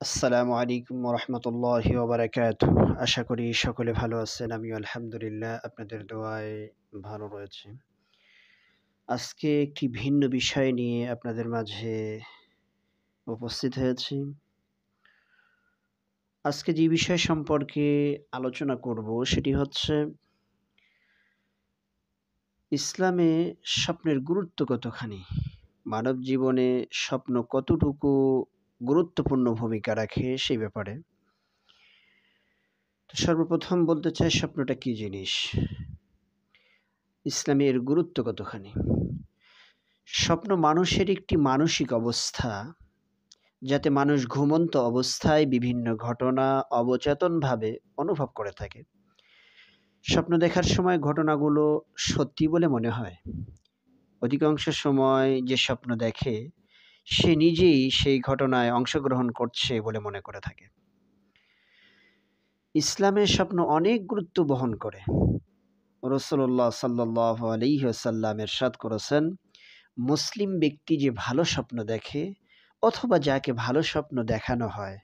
আসসালামু আলাইকুম রহমতুল্লাহি ওবারাকাতুহ। আশা করি সকলে ভালো আছেন। আমিও আলহামদুলিল্লাহ আপনাদের দোয়ায় ভালো রয়েছি। আজকে একটি ভিন্ন বিষয় নিয়ে আপনাদের মাঝে উপস্থিত হয়েছি। আজকে যে বিষয় সম্পর্কে আলোচনা করব সেটি হচ্ছে ইসলামে স্বপ্নের গুরুত্ব কতখানি? মানব জীবনে স্বপ্ন কতটুকু গুরুত্বপূর্ণ ভূমিকা রাখে সেই ব্যাপারে। তো সর্বপ্রথম বলতে চাই স্বপ্নটা কি জিনিস? ইসলামে এর গুরুত্ব কতখানি? স্বপ্ন মানুষের একটি মানসিক অবস্থা, যাতে মানুষ ঘুমন্ত অবস্থায় বিভিন্ন ঘটনা অবচেতনভাবে অনুভব করে থাকে। স্বপ্ন দেখার সময় ঘটনাগুলো সত্যি বলে মনে হয়। অধিকাংশ সময় যে স্বপ্ন দেখে, সে নিজেই সেই ঘটনায় অংশগ্রহণ করছে বলে মনে করে থাকে। ইসলামে স্বপ্ন অনেক গুরুত্ব বহন করে। রাসূলুল্লাহ সাল্লাল্লাহু আলাইহি ওয়াসাল্লাম ইরশাদ করেছেন, মুসলিম ব্যক্তি যে ভালো স্বপ্ন দেখে অথবা যাকে ভালো স্বপ্ন দেখানো হয়,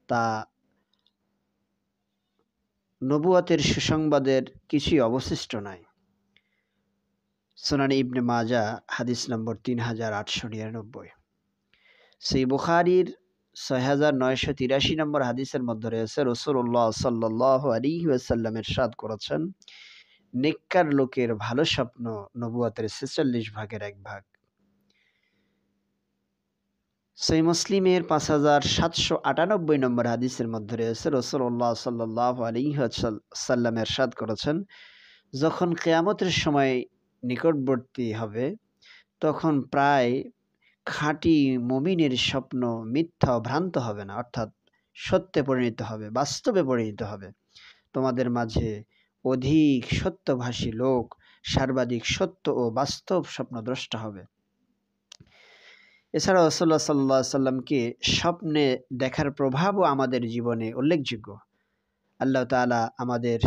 তা নবুয়তের সুসংবাদের কিছুই অবশিষ্ট নাই। সুনানে ইবনে মাজাহ হাদিস নম্বর ৩৮৯৯। সেই বুখারীর ৬৯৮৩ নম্বর হাদিসের মধ্যে রয়েছে, রাসূলুল্লাহ সাল্লাল্লাহু আলাইহি ওয়াসাল্লাম ইরশাদ করেছেন, নেককার লোকের ভালো স্বপ্ন নবুয়তের ৪৬ ভাগের ১ ভাগ। সহিহ মুসলিমের ৫৭৯৮ নম্বর হাদিসের মধ্যে রয়েছে, রাসূলুল্লাহ সাল্লাল্লাহু আলাইহি ওয়াসাল্লাম ইরশাদ করেছেন, যখন কিয়ামতের সময় নিকটবর্তী হবে, তখন প্রায় খাঁটি মুমিনের স্বপ্ন মিথ্যা ও ভ্রান্ত হবে না, অর্থাৎ সত্যে পরিণত হবে, বাস্তবে পরিণত হবে। তোমাদের মাঝে অধিক সত্যভাষী লোক সর্বাধিক সত্য ও বাস্তব স্বপ্নদ্রষ্টা হবে। এছাড়া রাসূলুল্লাহ সাল্লাল্লাহু আলাইহি সাল্লামকে স্বপ্নে দেখার প্রভাবও আমাদের জীবনে উল্লেখযোগ্য। আল্লাহ তাআলা আমাদের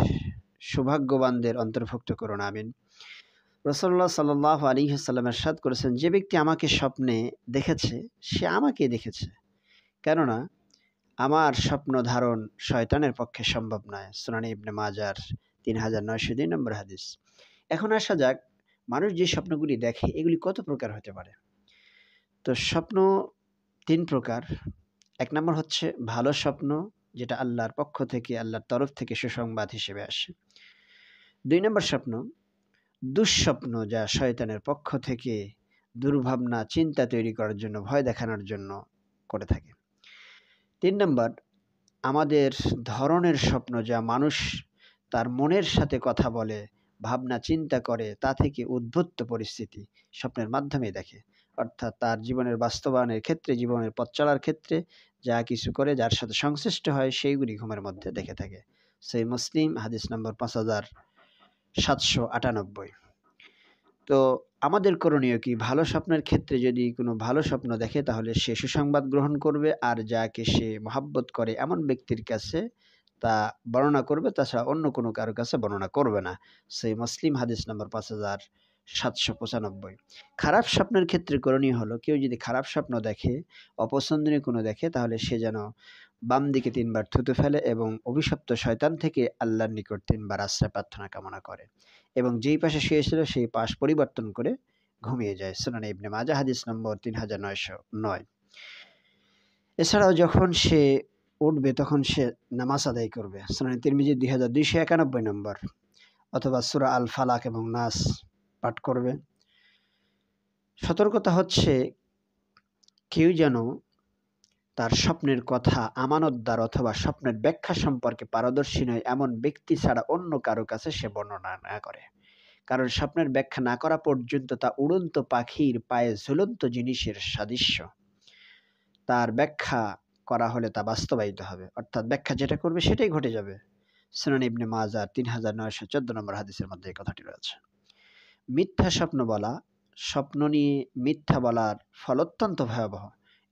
সৌভাগ্যবানদের অন্তর্ভুক্ত করুন, আমিন। রাসূলুল্লাহ সাল্লাল্লাহু আলাইহি ওয়াসাল্লাম ইরশাদ করেছেন, যে ব্যক্তি আমাকে স্বপ্নে দেখেছে সে আমাকেই দেখেছে, কেননা আমার স্বপ্ন ধারণ শয়তানের পক্ষে সম্ভব নয়। সুনানে ইবনে মাজাহর ৩৯০২ নম্বর হাদিস। এখন আসা যাক, মানুষ যে স্বপ্নগুলি দেখে এগুলি কত প্রকার হতে পারে। তো স্বপ্ন ৩ প্রকার। ১ নম্বর হচ্ছে ভালো স্বপ্ন, যেটা আল্লাহর পক্ষ থেকে, আল্লাহর তরফ থেকে সুসংবাদ হিসেবে আসে। ২ নম্বর স্বপ্ন দুঃস্বপ্ন, যা শয়তানের পক্ষ থেকে দুর্ভাবনা, চিন্তা তৈরি করার জন্য, ভয় দেখানোর জন্য করে থাকে। ৩ নম্বর আমাদের ধরনের স্বপ্ন, যা মানুষ তার মনের সাথে কথা বলে, ভাবনা চিন্তা করে, তা থেকে উদ্ভূত পরিস্থিতি স্বপ্নের মাধ্যমে দেখে। অর্থাৎ তার জীবনের বাস্তবায়নের ক্ষেত্রে, জীবনের পথ চলার ক্ষেত্রে যা কিছু করে, যার সাথে সংশ্লিষ্ট হয়, সেইগুলি ঘুমের মধ্যে দেখে থাকে। সহিহ মুসলিম হাদিস নম্বর ৫৭৯৮। তো আমাদের করণীয় কি? ভালো স্বপ্নের ক্ষেত্রে যদি কোনো ভালো স্বপ্ন দেখে, তাহলে সে সুসংবাদ গ্রহণ করবে, আর যাকে সে মহাব্বত করে এমন ব্যক্তির কাছে তা বর্ণনা করবে, তাছাড়া অন্য কোনো কারো কাছে বর্ণনা করবে না। সহিহ মুসলিম হাদিস নম্বর ৫৭৯৫। খারাপ স্বপ্নের ক্ষেত্রে করণীয় হলো, কেউ যদি খারাপ স্বপ্ন দেখে, অপছন্দনীয় কোনো দেখে, তাহলে সে যেন বাম দিকে ৩ বার থুতু ফেলে এবং অভিশপ্ত শয়তান থেকে আল্লাহর নিকট ৩ বার আশ্রয় প্রার্থনা কামনা করে এবং যেই পাশে শুয়েছিল সেই পাশ পরিবর্তন করে ঘুমিয়ে যায়। সুনানে ইবনে মাজাহ হাদিস নম্বর ৩৯০৯। এছাড়াও যখন সে উঠবে তখন সে নামাজ আদায় করবে। সুনানে তিরমিজি ২২৯১ নম্বর, অথবা সূরা আল ফালাক এবং নাস পাঠ করবে। সতর্কতা হচ্ছে, কেউ যেন তার স্বপ্নের কথা আমানতদার অথবা স্বপ্নের ব্যাখ্যা সম্পর্কে পারদর্শী নয় এমন ব্যক্তি ছাড়া অন্য কারো কাছে সে বর্ণনা না করে। কারণ স্বপ্নের ব্যাখ্যা না করা পর্যন্ত তা উড়ন্ত পাখির পায়ে ঝুলন্ত জিনিসের সাদৃশ্য। তার ব্যাখ্যা করা হলে তা বাস্তবায়িত হবে, অর্থাৎ ব্যাখ্যা যেটা করবে সেটাই ঘটে যাবে। সুনান ইবনে মাজাহ ৩৯১৪ নম্বর হাদিসের মধ্যে এই কথাটি রয়েছে। মিথ্যা স্বপ্ন বলা, স্বপ্ন নিয়ে মিথ্যা বলার ফল অত্যন্ত ভয়াবহ।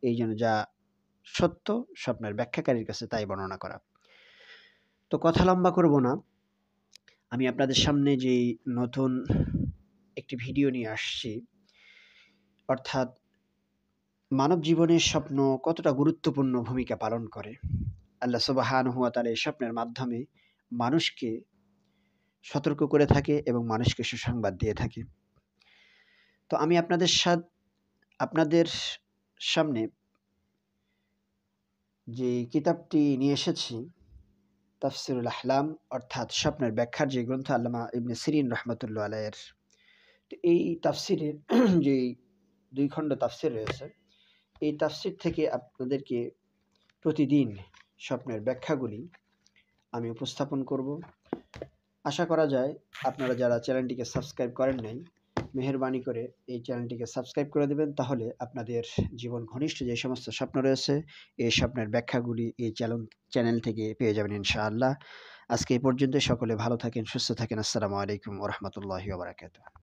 এই জন্য যা সত্য স্বপ্নের ব্যাখ্যাকারীর কাছে তাই বর্ণনা করা। তো কথা লম্বা করব না, আমি আপনাদের সামনে যেই নতুন একটি ভিডিও নিয়ে আসছি, অর্থাৎ মানব জীবনে স্বপ্ন কতটা গুরুত্বপূর্ণ ভূমিকা পালন করে। আল্লাহ সুবহানাহু ওয়া তাআলা এই স্বপ্নের মাধ্যমে মানুষকে সতর্ক করে থাকে এবং মানুষকে সুসংবাদ দিয়ে থাকে। তো আমি আপনাদের সামনে যে কিতাবটি নিয়ে এসেছি, তাফসিরুল আহলাম অর্থাৎ স্বপ্নের ব্যাখ্যার যে গ্রন্থ আল্লামা ইবনে সিরিন রাহমাতুল্লাহ আলাইহির। তো এই তাফসিরের যেই ২ খণ্ড তাফসির রয়েছে, এই তাফসির থেকে আপনাদেরকে প্রতিদিন স্বপ্নের ব্যাখ্যাগুলি আমি উপস্থাপন করব। আশা করা যায় আপনারা যারা চ্যানেলটিকে সাবস্ক্রাইব করেন নাই, মেহেরবানি করে এই চ্যানেলটিকে সাবস্ক্রাইব করে দেবেন। তাহলে আপনাদের জীবন ঘনিষ্ঠ যে সমস্ত স্বপ্ন রয়েছে, এই স্বপ্নের ব্যাখ্যাগুলি এই চ্যানেল থেকে পেয়ে যাবেন ইনশাআল্লাহ। আজকে এই পর্যন্তই। সকলে ভালো থাকেন, সুস্থ থাকেন। আসসালামু আলাইকুম ওয়া রাহমাতুল্লাহি ওয়া বারাকাতুহু।